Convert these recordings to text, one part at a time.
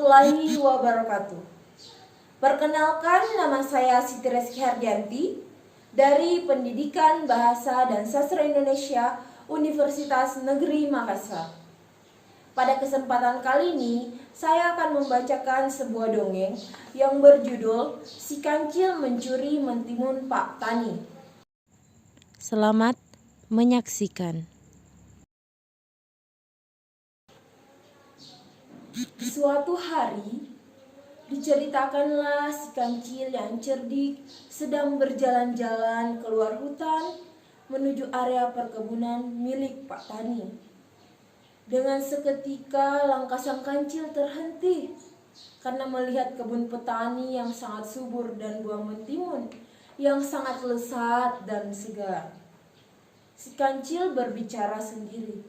warahmatullahi wabarakatuh. Perkenalkan, nama saya Siti Reski Hardianti dari Pendidikan Bahasa dan Sastra Indonesia Universitas Negeri Makassar. Pada kesempatan kali ini, saya akan membacakan sebuah dongeng yang berjudul Si Kancil Mencuri Mentimun Pak Tani. Selamat menyaksikan. Suatu hari, diceritakanlah si kancil yang cerdik sedang berjalan-jalan keluar hutan menuju area perkebunan milik Pak Tani. Dengan seketika langkah sang kancil terhenti karena melihat kebun petani yang sangat subur dan buah mentimun yang sangat lezat dan segar. Si kancil berbicara sendiri.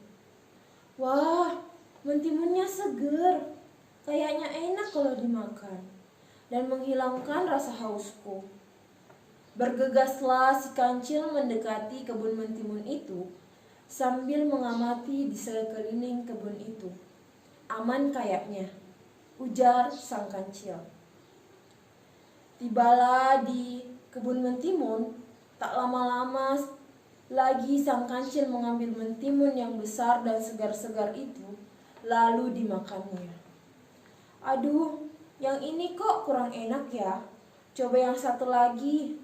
Wah, mentimunnya seger, kayaknya enak kalau dimakan dan menghilangkan rasa hausku. Bergegaslah si kancil mendekati kebun mentimun itu sambil mengamati di sekeliling kebun itu. Aman kayaknya, ujar sang kancil. Tibalah di kebun mentimun, tak lama-lama lagi sang kancil mengambil mentimun yang besar dan segar-segar itu, lalu dimakannya. Aduh, yang ini kok kurang enak ya. Coba yang satu lagi,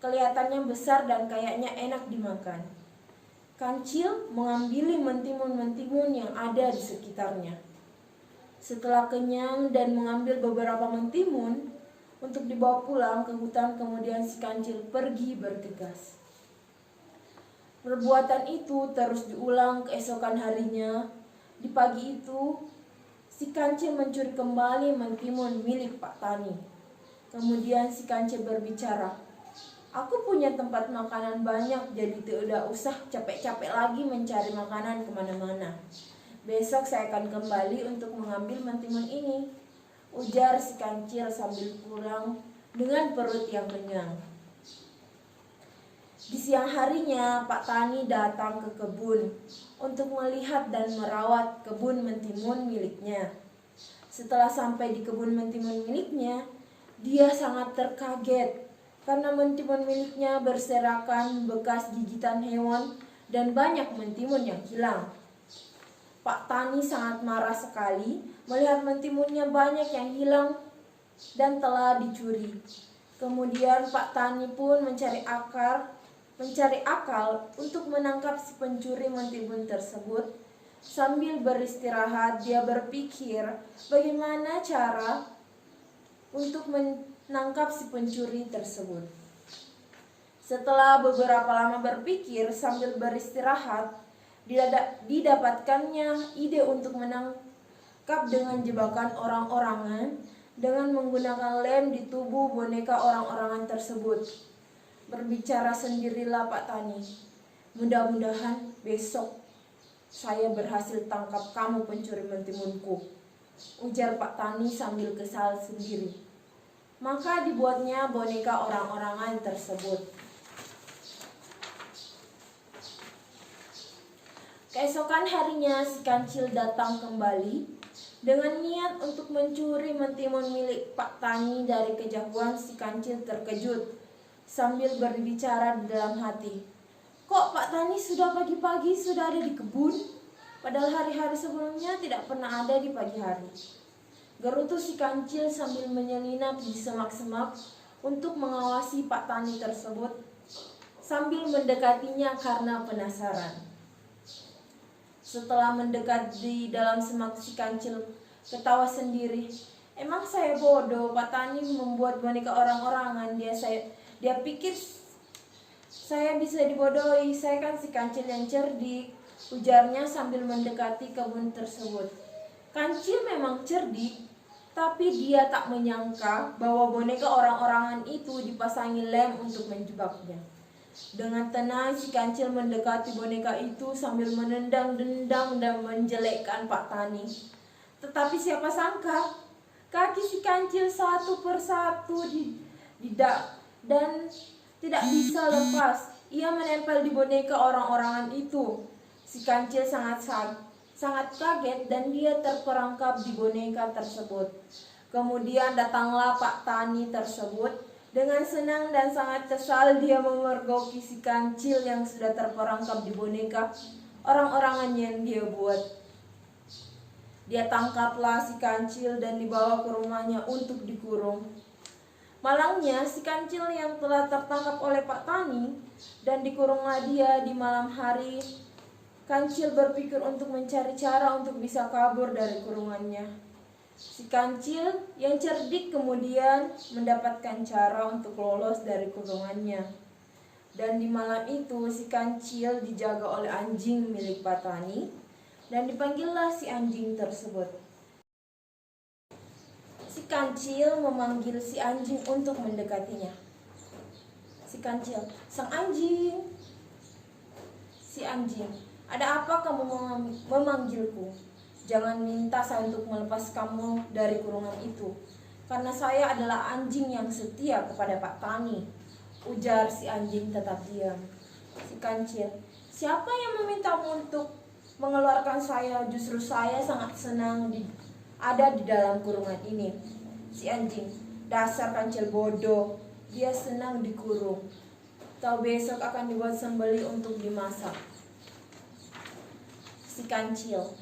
kelihatannya besar dan kayaknya enak dimakan. Kancil mengambil mentimun-mentimun yang ada di sekitarnya. Setelah kenyang dan mengambil beberapa mentimun untuk dibawa pulang ke hutan, kemudian si kancil pergi bergegas. Perbuatan itu terus diulang keesokan harinya. Di pagi itu, si kancil mencuri kembali mentimun milik Pak Tani. Kemudian si kancil berbicara, "Aku punya tempat makanan banyak, jadi tidak usah capek-capek lagi mencari makanan kemana-mana. Besok saya akan kembali untuk mengambil mentimun ini," ujar si kancil sambil pulang dengan perut yang kenyang. Di siang harinya, Pak Tani datang ke kebun untuk melihat dan merawat kebun mentimun miliknya. Setelah sampai di kebun mentimun miliknya, dia sangat terkaget karena mentimun miliknya berserakan bekas gigitan hewan dan banyak mentimun yang hilang. Pak Tani sangat marah sekali melihat mentimunnya banyak yang hilang dan telah dicuri. Kemudian Pak Tani pun mencari akal untuk menangkap si pencuri mentimun tersebut. Sambil beristirahat, dia berpikir bagaimana cara untuk menangkap si pencuri tersebut. Setelah beberapa lama berpikir sambil beristirahat, didapatkannya ide untuk menangkap dengan jebakan orang-orangan dengan menggunakan lem di tubuh boneka orang-orangan tersebut. Berbicara sendirilah Pak Tani, "Mudah-mudahan besok saya berhasil tangkap kamu pencuri mentimunku," ujar Pak Tani sambil kesal sendiri. Maka dibuatnya boneka orang-orangan tersebut. Keesokan harinya si kancil datang kembali dengan niat untuk mencuri mentimun milik Pak Tani. Dari kejauhan si kancil terkejut sambil berbicara di dalam hati, "Kok Pak Tani sudah pagi-pagi sudah ada di kebun? Padahal hari-hari sebelumnya tidak pernah ada di pagi hari." Gerutu si kancil sambil menyelinap di semak-semak untuk mengawasi Pak Tani tersebut sambil mendekatinya karena penasaran. Setelah mendekat di dalam semak, si kancil ketawa sendiri. "Emang saya bodoh, Pak Tani membuat boneka orang-orangan. Dia pikir saya bisa dibodohi. Saya kan si kancil yang cerdik," ujarnya sambil mendekati kebun tersebut. Kancil memang cerdik, tapi dia tak menyangka bahwa boneka orang-orangan itu dipasangi lem untuk menjebaknya. Dengan tenang si kancil mendekati boneka itu sambil menendang-dendang dan menjelekkan Pak Tani. Tetapi siapa sangka kaki si kancil satu persatu dan tidak bisa lepas. Ia menempel di boneka orang-orangan itu. Si kancil sangat sangat kaget dan dia terperangkap di boneka tersebut. Kemudian datanglah Pak Tani tersebut. Dengan senang dan sangat kesal dia memergoki si kancil yang sudah terperangkap di boneka orang-orangan yang dia buat. Dia tangkaplah si kancil dan dibawa ke rumahnya untuk dikurung. Malangnya si kancil yang telah tertangkap oleh Pak Tani dan dikurunglah dia di malam hari. Kancil berpikir untuk mencari cara untuk bisa kabur dari kurungannya. Si kancil yang cerdik kemudian mendapatkan cara untuk lolos dari kurungannya. Dan di malam itu si kancil dijaga oleh anjing milik Pak Tani dan dipanggillah si anjing tersebut. Si kancil memanggil si anjing untuk mendekatinya. Si kancil, sang anjing. Si anjing, ada apa kamu memanggilku? Jangan minta saya untuk melepas kamu dari kurungan itu, karena saya adalah anjing yang setia kepada Pak Tani, ujar si anjing tetap diam. Si kancil, siapa yang memintamu untuk mengeluarkan saya? Justru saya sangat senang ada di dalam kurungan ini. Si anjing, dasar kancil bodoh, dia senang dikurung. Tahu besok akan dibuat sembelih untuk dimasak. Si kancil,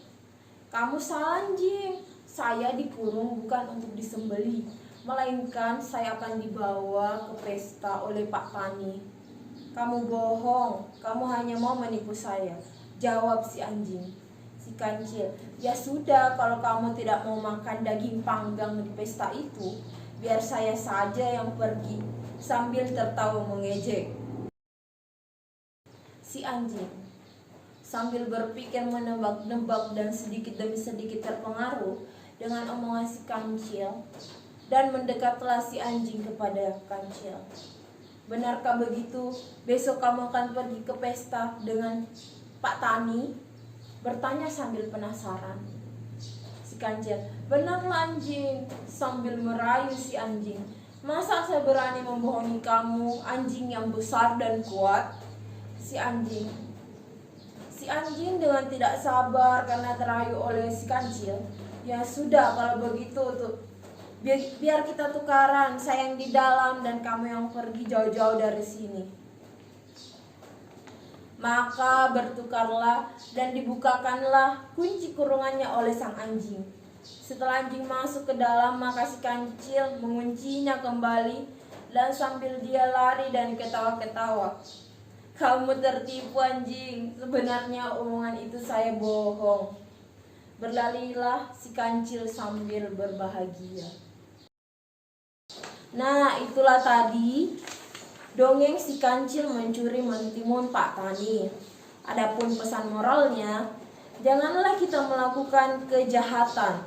kamu salah anjing, saya dikurung bukan untuk disembelih, melainkan saya akan dibawa ke pesta oleh Pak Tani. Kamu bohong, kamu hanya mau menipu saya, jawab si anjing. Si kancil, ya sudah, kalau kamu tidak mau makan daging panggang di pesta itu, biar saya saja yang pergi, sambil tertawa mengejek. Si anjing sambil berpikir menebak-nebak dan sedikit demi sedikit terpengaruh dengan omongan si kancil, dan mendekatlah si anjing kepada kancil. Benarkah begitu? Besok kamu akan pergi ke pesta dengan Pak Tani? Bertanya sambil penasaran. Si kancil, benarlah anjing, sambil merayu si anjing. Masa saya berani membohongi kamu, anjing yang besar dan kuat? Si anjing dengan tidak sabar karena terayu oleh si kancil. Ya sudah, kalau begitu biar kita tukaran, saya yang di dalam dan kamu yang pergi jauh-jauh dari sini. Maka bertukarlah dan dibukakanlah kunci kurungannya oleh sang anjing. Setelah anjing masuk ke dalam, maka si kancil menguncinya kembali dan sambil dia lari dan ketawa-ketawa. Kamu tertipu anjing, sebenarnya omongan itu saya bohong. Berlarilah si kancil sambil berbahagia. Nah, itulah tadi dongeng si kancil mencuri mentimun Pak Tani. Adapun pesan moralnya, janganlah kita melakukan kejahatan,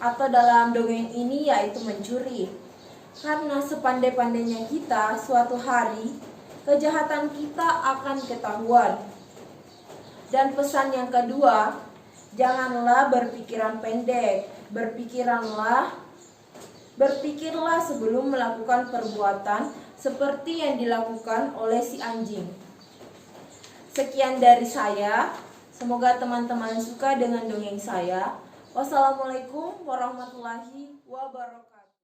atau dalam dongeng ini yaitu mencuri. Karena sepandai-pandainya kita, suatu hari kejahatan kita akan ketahuan. Dan pesan yang kedua, janganlah berpikiran pendek. Berpikirlah sebelum melakukan perbuatan seperti yang dilakukan oleh si anjing. Sekian dari saya. Semoga teman-teman suka dengan dongeng saya. Wassalamualaikum warahmatullahi wabarakatuh.